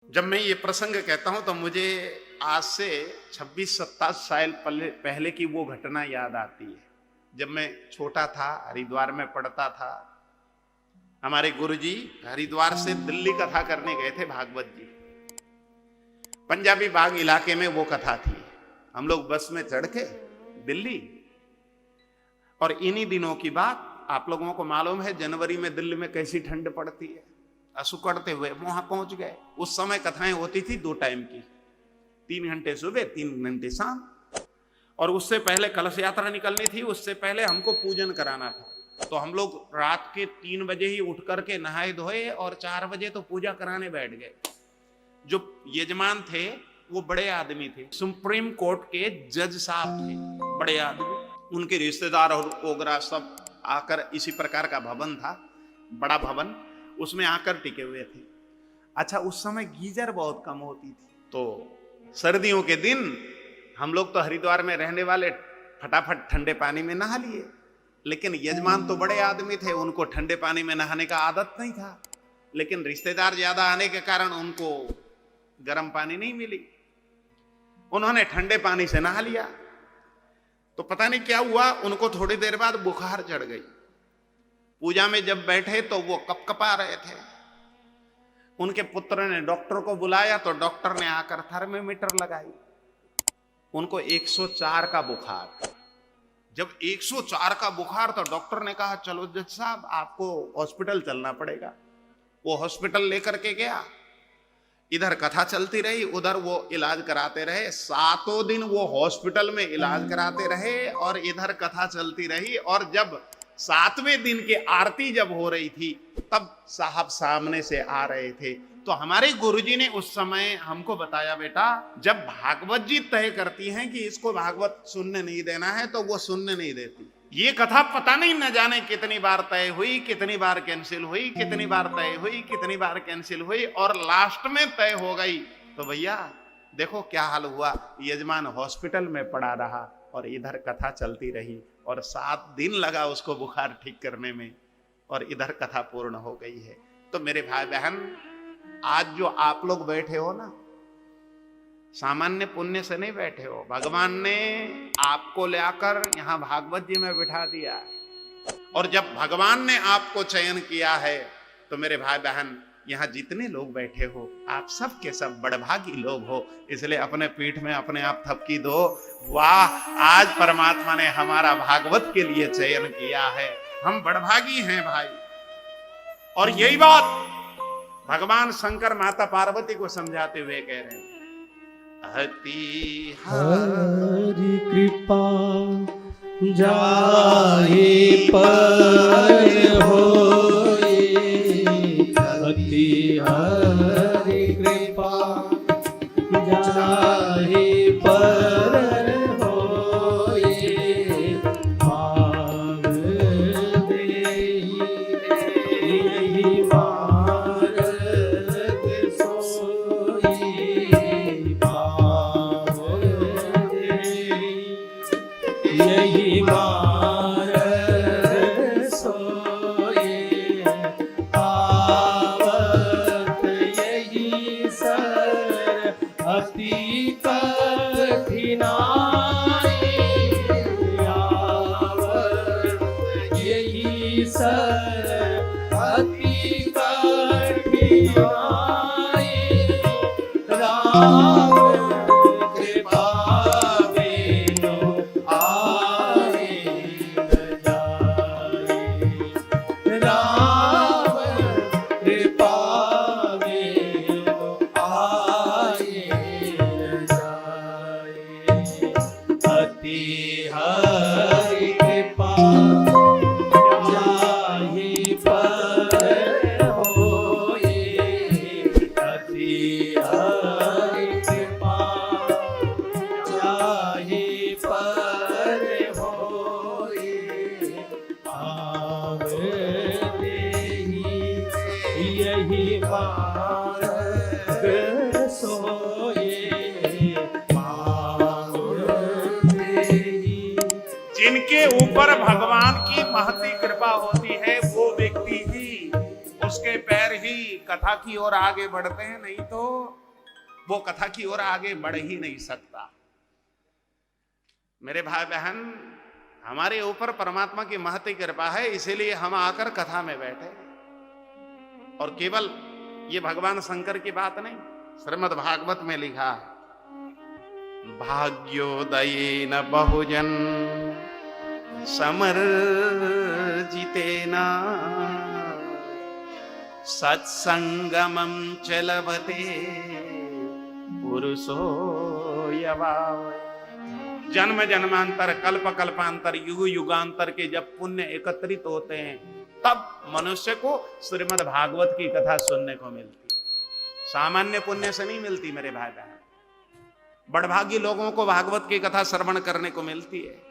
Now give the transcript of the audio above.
जब मैं ये प्रसंग कहता हूं तो मुझे आज से 26-27 साल पहले की वो घटना याद आती है। जब मैं छोटा था, हरिद्वार में पढ़ता था। हमारे गुरुजी हरिद्वार से दिल्ली कथा करने गए थे, भागवत जी। पंजाबी बाग इलाके में वो कथा थी। हम लोग बस में चढ़ के दिल्ली, और इन्हीं दिनों की बात, आप लोगों को मालूम है जनवरी में दिल्ली में कैसी ठंड पड़ती है। असुकड़ते हुए वहां पहुंच गए। उस समय कथाएं होती थी 2 टाइम की, 3 घंटे सुबह 3 घंटे शाम। और उससे पहले कलश यात्रा निकलनी थी, उससे पहले हमको पूजन कराना था। तो हम लोग रात के 3 बजे ही उठ करके नहाए धोए और 4 बजे तो पूजा कराने बैठ गए। जो यजमान थे वो बड़े आदमी थे, सुप्रीम कोर्ट के जज साहब थे, बड़े आदमी। उनके रिश्तेदार और वगैरह सब आकर, इसी प्रकार का भवन था, बड़ा भवन, उसमें आकर टिके हुए थे। अच्छा, उस समय गीजर बहुत कम होती थी, तो सर्दियों के दिन हम लोग तो हरिद्वार में रहने वाले फटाफट ठंडे पानी में नहा लिए। लेकिन यजमान तो बड़े आदमी थे, उनको ठंडे पानी में नहाने का आदत नहीं था। लेकिन रिश्तेदार ज्यादा आने के कारण उनको गर्म पानी नहीं मिली, उन्होंने ठंडे पानी से नहा लिया। तो पता नहीं क्या हुआ, उनको थोड़ी देर बाद बुखार चढ़ गई। पूजा में जब बैठे तो वो कपकपा रहे थे। उनके पुत्र ने डॉक्टर को बुलाया तो डॉक्टर ने आकर थर्मामीटर लगाई। उनको 104 का बुखार। जब 104 का बुखार, तो डॉक्टर ने कहा चलो जज साहब आपको हॉस्पिटल चलना पड़ेगा। वो हॉस्पिटल लेकर के गया। इधर कथा चलती रही, उधर वो इलाज कराते रहे। 7 दिन वो हॉस्पिटल में इलाज कराते रहे और इधर कथा चलती रही। और जब 7वें दिन की आरती जब हो रही थी, तब साहब सामने से आ रहे थे। तो हमारे गुरुजी ने उस समय हमको बताया, बेटा जब भागवत जी तय करती हैं कि इसको भागवत सुनने नहीं देना है, तो वो सुनने नहीं देती। ये कथा पता नहीं न जाने कितनी बार तय हुई, कितनी बार कैंसिल हुई, कितनी बार तय हुई, कितनी बार कैंसिल हुई, और लास्ट में तय हो गई। तो भैया देखो क्या हाल हुआ, यजमान हॉस्पिटल में पड़ा रहा और इधर कथा चलती रही, और 7 दिन लगा उसको बुखार ठीक करने में, और इधर कथा पूर्ण हो गई है। तो मेरे भाई बहन, आज जो आप लोग बैठे हो ना, सामान्य पुण्य से नहीं बैठे हो। भगवान ने आपको लाकर यहां भागवत जी में बिठा दिया है। और जब भगवान ने आपको चयन किया है, तो मेरे भाई बहन यहां जितने लोग बैठे हो, आप सब के सब बड़भागी लोग हो। इसलिए अपने पीठ में अपने आप थपकी दो, वाह आज परमात्मा ने हमारा भागवत के लिए चयन किया है, हम बड़भागी हैं भाई। और यही बात भगवान शंकर माता पार्वती को समझाते हुए कह रहे हैं, अति हरि कृपा जाहि पर होए, अति हरि कृपा जाहि पर होए, भाव देहि यही मार्ग सोई, यही मार्ग सोए, पावत यही सर अति कठिनाई, आवत यही सर अति कठिनाई, राम कृपा जिनके ऊपर भगवान की महती कृपा होती है, वो व्यक्ति ही, उसके पैर ही कथा कथा की ओर आगे बढ़ते हैं, नहीं तो वो कथा की ओर आगे बढ़ ही नहीं सकता। मेरे भाई बहन, हमारे ऊपर परमात्मा की महती कृपा है, इसीलिए हम आकर कथा में बैठे। और केवल ये भगवान शंकर की बात नहीं, श्रीमद् भागवत में लिखा, भाग्योदयेन बहुजन समर्जितेन सत्संगमं च लभते पुरुषो यवावै। जन्म जन्मांतर, कल्प कल्पांतर, युग युगांतर के जब पुण्य एकत्रित होते हैं, तब मनुष्य को श्रीमद् भागवत की कथा सुनने को मिलती। सामान्य पुण्य से नहीं मिलती मेरे भाई बहन, बड़भागी लोगों को भागवत की कथा श्रवण करने को मिलती है।